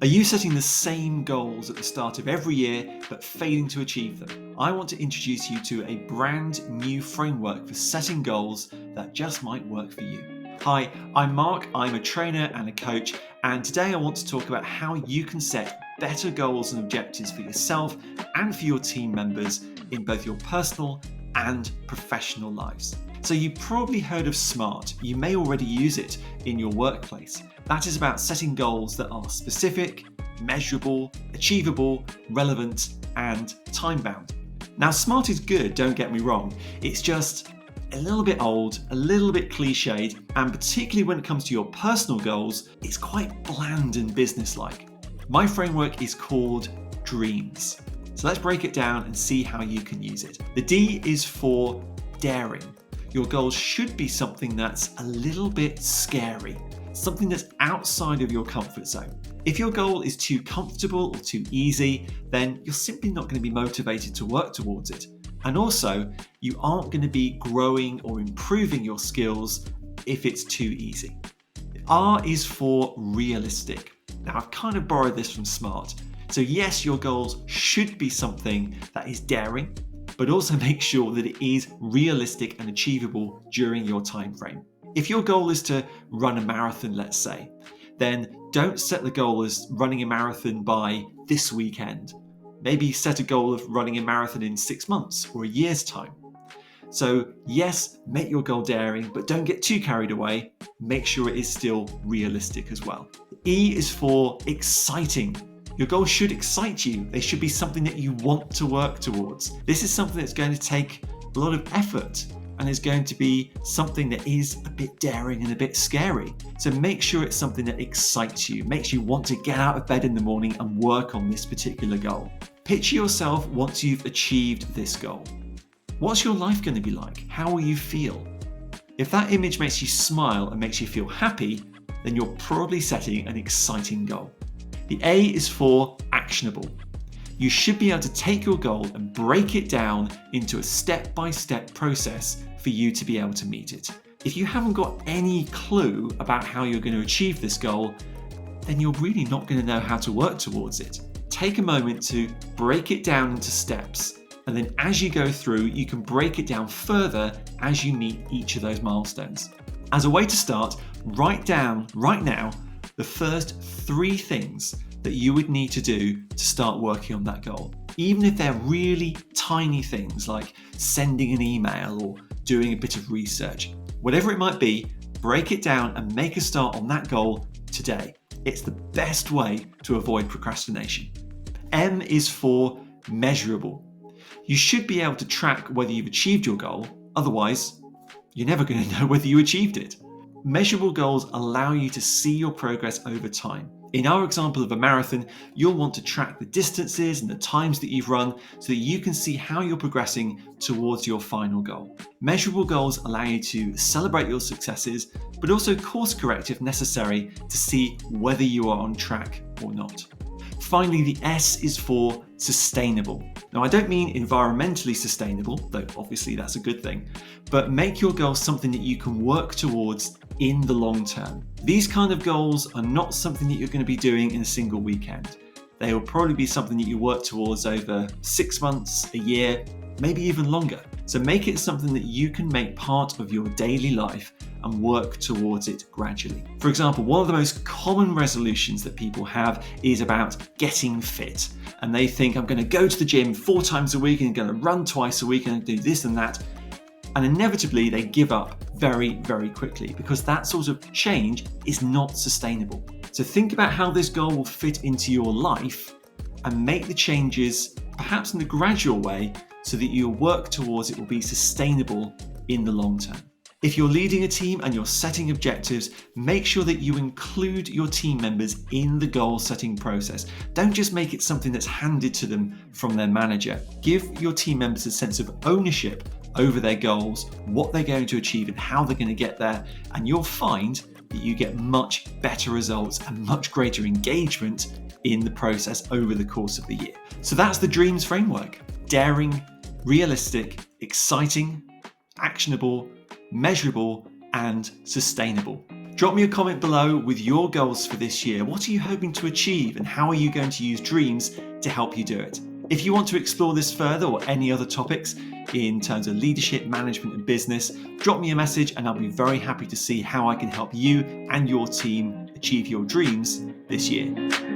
Are you setting the same goals at the start of every year but failing to achieve them? I want to introduce you to a brand new framework for setting goals that just might work for you. Hi, I'm Mark, I'm a trainer and a coach, and today I want to talk about how you can set better goals and objectives for yourself and for your team members in both your personal and professional lives. So you've probably heard of SMART. You may already use it in your workplace. That is about setting goals that are specific, measurable, achievable, relevant, and time-bound. Now, SMART is good, don't get me wrong. It's just a little bit old, a little bit cliched, and particularly when it comes to your personal goals, it's quite bland and businesslike. My framework is called DREAMS. So let's break it down and see how you can use it. The D is for daring. Your goals should be something that's a little bit scary, something that's outside of your comfort zone. If your goal is too comfortable or too easy, then you're simply not going to be motivated to work towards it. And also, you aren't going to be growing or improving your skills if it's too easy. R is for realistic. Now, I've kind of borrowed this from SMART. So yes, your goals should be something that is daring, but also make sure that it is realistic and achievable during your time frame. If your goal is to run a marathon, let's say, then don't set the goal as running a marathon by this weekend. Maybe set a goal of running a marathon in 6 months or a year's time. So yes, make your goal daring, but don't get too carried away. Make sure it is still realistic as well. E is for exciting. Your goals should excite you. They should be something that you want to work towards. This is something that's going to take a lot of effort and is going to be something that is a bit daring and a bit scary. So make sure it's something that excites you, makes you want to get out of bed in the morning and work on this particular goal. Picture yourself once you've achieved this goal. What's your life going to be like? How will you feel? If that image makes you smile and makes you feel happy, then you're probably setting an exciting goal. The A is for actionable. You should be able to take your goal and break it down into a step-by-step process for you to be able to meet it. If you haven't got any clue about how you're going to achieve this goal, then you're really not going to know how to work towards it. Take a moment to break it down into steps, and then as you go through, you can break it down further as you meet each of those milestones. As a way to start, write down right now the first 3 things that you would need to do to start working on that goal. Even if they're really tiny things like sending an email or doing a bit of research. Whatever it might be, break it down and make a start on that goal today. It's the best way to avoid procrastination. M is for measurable. You should be able to track whether you've achieved your goal, otherwise you're never going to know whether you achieved it. Measurable goals allow you to see your progress over time. In our example of a marathon, you'll want to track the distances and the times that you've run so that you can see how you're progressing towards your final goal. Measurable goals allow you to celebrate your successes, but also course correct if necessary to see whether you are on track or not. Finally, the S is for sustainable. Now, I don't mean environmentally sustainable, though obviously that's a good thing, but make your goals something that you can work towards in the long term. These kind of goals are not something that you're going to be doing in a single weekend. They will probably be something that you work towards over 6 months, a year, maybe even longer. So make it something that you can make part of your daily life and work towards it gradually. For example, one of the most common resolutions that people have is about getting fit. And they think, I'm going to go to the gym 4 times a week and I'm going to run twice a week and do this and that. And inevitably they give up very, very quickly because that sort of change is not sustainable. So think about how this goal will fit into your life and make the changes perhaps in a gradual way so that your work towards it will be sustainable in the long term. If you're leading a team and you're setting objectives, make sure that you include your team members in the goal setting process. Don't just make it something that's handed to them from their manager. Give your team members a sense of ownership over their goals, what they're going to achieve and how they're going to get there, and you'll find that you get much better results and much greater engagement in the process over the course of the year. So that's the DREAMS framework. Daring, realistic, exciting, actionable, measurable, and sustainable. Drop me a comment below with your goals for this year. What are you hoping to achieve and how are you going to use dreams to help you do it? If you want to explore this further or any other topics in terms of leadership, management and business, drop me a message and I'll be very happy to see how I can help you and your team achieve your dreams this year.